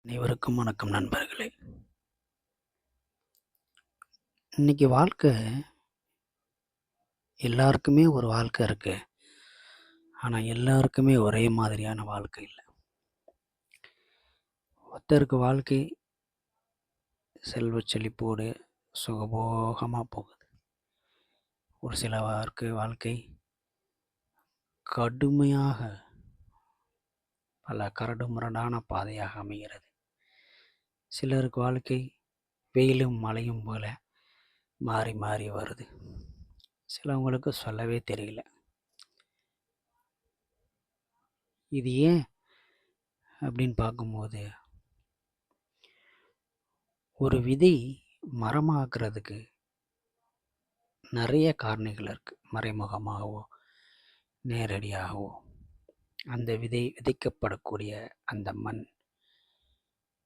அனைவருக்கும் வணக்கம் நண்பர்களே. இன்னைக்கு வாழ்க்கை எல்லாருக்குமே ஒரு வாழ்க்கை இருக்கு. ஆனா எல்லாருக்குமே ஒரே மாதிரியான வாழ்க்கை இல்ல. ஒருத்தருக்கு வாழ்க்கை செல்வச் செழிப்போடு சுகபோகமா போகுது. ஒரு சிலருக்கு வாழ்க்கை கடுமையாக பல கரடுமுரடான பாதையாக அமைகிறது. சிலருக்கு வாழ்க்கை வெயிலும் மழையும் போல மாறி மாறி வருது. சிலவங்களுக்கு சொல்லவே தெரியல. இது ஏன் அப்படின்னு பார்க்கும்போது, ஒரு விதை மரமாக்குறதுக்கு நிறைய காரணிகள் இருக்கு. மறைமுகமாகவோ நேரடியாகவோ அந்த விதை விதைக்கப்படக்கூடிய அந்த மண்,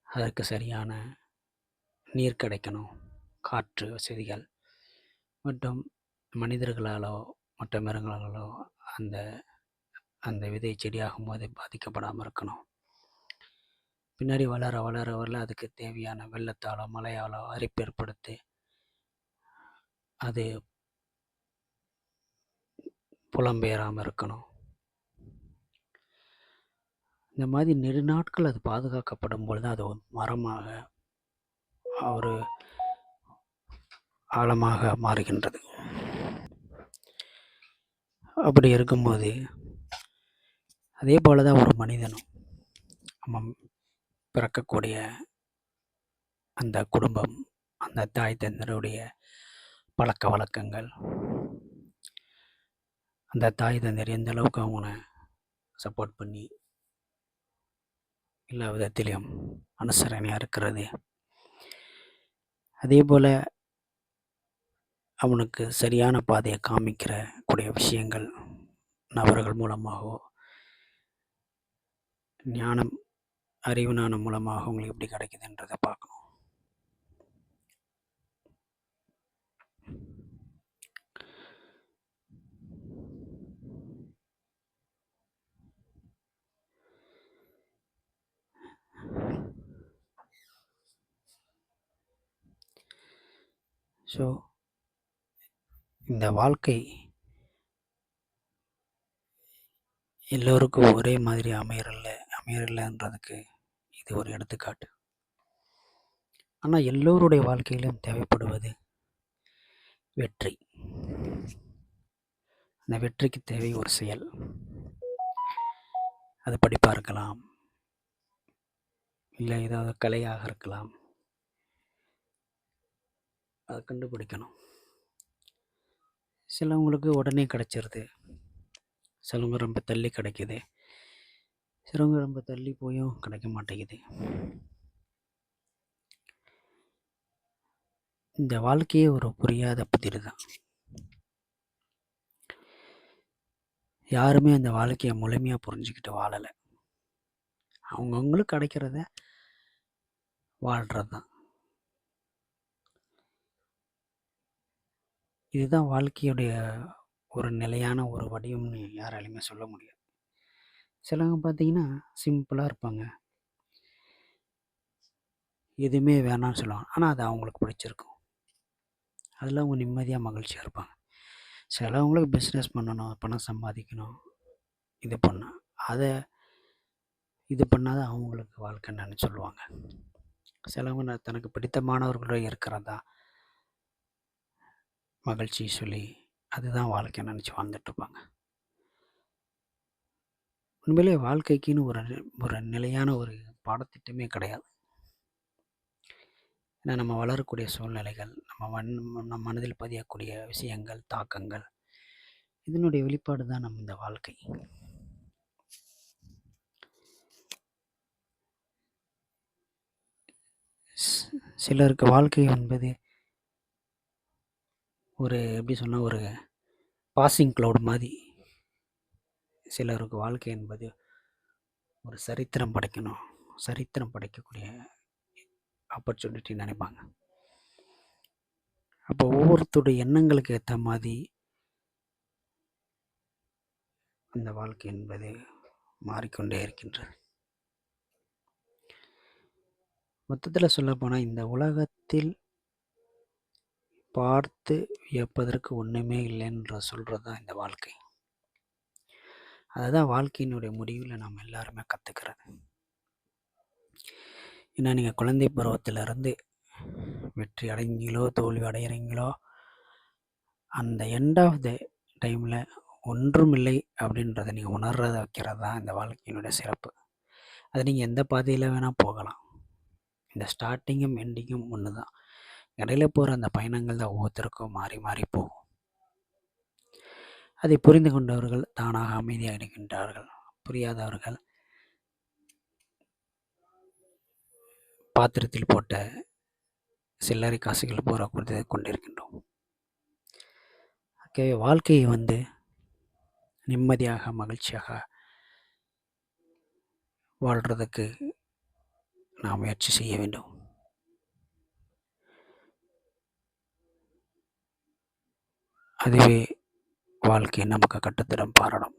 அதற்கு சரியான நீர் கிடைக்கணும், காற்று வசதிகள் மற்றும் மனிதர்களாலோ மற்ற மிருகங்களாலோ அந்த அந்த விதை செடியாகும் போது பாதிக்கப்படாமல் இருக்கணும். பின்னாடி வளர வளர வளர அதுக்கு தேவையான வெள்ளத்தாலோ மழையாலோ அரிப்பு ஏற்படுத்தி அது புலம்பெயராமல் இருக்கணும். இந்த மாதிரி நெடுநாட்கள் அது பாதுகாக்கப்படும் பொழுது அது ஒரு மரமாக ஒரு ஆழமாக மாறுகின்றது. அப்படி இருக்கும்போது அதே போல தான் ஒரு மனிதனும் நம்ம பிறக்கக்கூடிய அந்த குடும்பம், அந்த தாய் தந்தருடைய பழக்க வழக்கங்கள், அந்த தாய் தந்தர் எந்த அளவுக்கு அவங்கள சப்போர்ட் பண்ணி எல்லா விதத்திலையும் அனுசரணையாக இருக்கிறது, அதே போல் அவனுக்கு சரியான பாதையை காமிக்கிற கூடிய விஷயங்கள் நபர்கள் மூலமாகவோ ஞானம் அறிவு ஞானம் மூலமாக அவங்களுக்கு எப்படி கிடைக்குதுன்றதை பார்க்கணும். ஸோ இந்த வாழ்க்கை எல்லோருக்கும் ஒரே மாதிரி அமையறலன்றதுக்கு இது ஒரு எடுத்துக்காட்டு. ஆனால் எல்லோருடைய வாழ்க்கையிலும் தேவைப்படுவது வெற்றி. அந்த வெற்றிக்கு தேவை ஒரு செயல். அது படிப்பாக இருக்கலாம், இல்லை ஏதாவது கலையாக இருக்கலாம். அதை கண்டுபிடிக்கணும். சிலவங்களுக்கு உடனே கிடைச்சிருது, சிலவங்க ரொம்ப தள்ளி கிடைக்குது, சிலவங்க ரொம்ப தள்ளி போயும் கிடைக்க மாட்டேங்குது. இந்த வாழ்க்கையே ஒரு புரியாத புதிர் தான். யாருமே அந்த வாழ்க்கையை முழுமையாக புரிஞ்சுக்கிட்டு வாழலை. அவங்கவுங்களுக்கு கிடைக்கிறத வாழ்கிறது தான். இதுதான் வாழ்க்கையுடைய ஒரு நிலையான ஒரு வடிவம்னு யாராலையுமே சொல்ல முடியாது. சிலவங்க பார்த்தீங்கன்னா சிம்பிளாக இருப்பாங்க, எதுவுமே வேணாம்னு சொல்லுவாங்க. ஆனால் அது அவங்களுக்கு பிடிச்சிருக்கும், அதில் அவங்க நிம்மதியாக மகிழ்ச்சியாக இருப்பாங்க. சிலவங்களுக்கு பிஸ்னஸ் பண்ணணும், பணம் சம்பாதிக்கணும், இது பண்ணணும், அதை இது பண்ணாதான் அவங்களுக்கு வாழ்க்கைன்னு சொல்லுவாங்க. சிலவங்க தனக்கு பிடித்தமானவர்களோட இருக்கிறதா மகிழ்ச்சி சொல்லி அதுதான் வாழ்க்கைன்னு நினச்சி வாழ்ந்துட்டுருப்பாங்க. உண்மையிலே வாழ்க்கைக்குன்னு ஒரு நிலையான ஒரு பாடத்திட்டமே கிடையாது. ஏன்னா நம்ம வளரக்கூடிய சூழ்நிலைகள், நம்ம மனதில் பதியக்கூடிய விஷயங்கள், தாக்கங்கள், இதனுடைய வெளிப்பாடு தான் நம்ம இந்த வாழ்க்கை. சிலருக்கு வாழ்க்கை என்பது ஒரு எப்படி சொன்னால் ஒரு பாசிங் க்ளவுட் மாதிரி. சிலருக்கு வாழ்க்கை என்பது ஒரு சரித்திரம் படைக்கணும், சரித்திரம் படைக்கக்கூடிய ஆப்பர்ச்சுனிட்டி நினைப்பாங்க. அப்போ ஒவ்வொருத்தருடைய எண்ணங்களுக்கு ஏற்ற மாதிரி அந்த வாழ்க்கை என்பது மாறிக்கொண்டே இருக்கின்றது. மொத்தத்தில் சொல்லப்போனால் இந்த உலகத்தில் பார்த்து வியப்பதற்கு ஒன்றுமே இல்லைன்ற சொல்கிறது தான் இந்த வாழ்க்கை. அதுதான் வாழ்க்கையினுடைய முடிவில் நாம் எல்லாருமே கற்றுக்கிறது. ஏன்னா நீங்கள் குழந்தை பருவத்திலிருந்து வெற்றி அடைஞ்சீங்களோ தோல்வி அடைகிறீங்களோ, அந்த எண்ட் ஆஃப் த டைமில் ஒன்றுமில்லை அப்படின்றத நீங்கள் உணர்றத வைக்கிறது தான் இந்த வாழ்க்கையினுடைய சிறப்பு. அது நீங்கள் எந்த பாதையில் வேணால் போகலாம். இந்த ஸ்டார்டிங்கும் எண்டிங்கும் ஒன்று தான். இடையில போகிற அந்த பயணங்கள் தான் ஒவ்வொருத்தருக்கும் மாறி மாறி போகும். அதை புரிந்து கொண்டவர்கள் தானாக அமைதியாக இருக்கின்றார்கள். புரியாதவர்கள் பாத்திரத்தில் போட்ட சில்லறை காசுகள் போற கொடுத்து கொண்டிருக்கின்றோம். ஓகே, வாழ்க்கையை நிம்மதியாக மகிழ்ச்சியாக வாழ்கிறதுக்கு நாம் முயற்சி செய்ய வேண்டும். அதுவே வாழ்க்கை நமக்கு கற்றுத்தரும் பாடம்.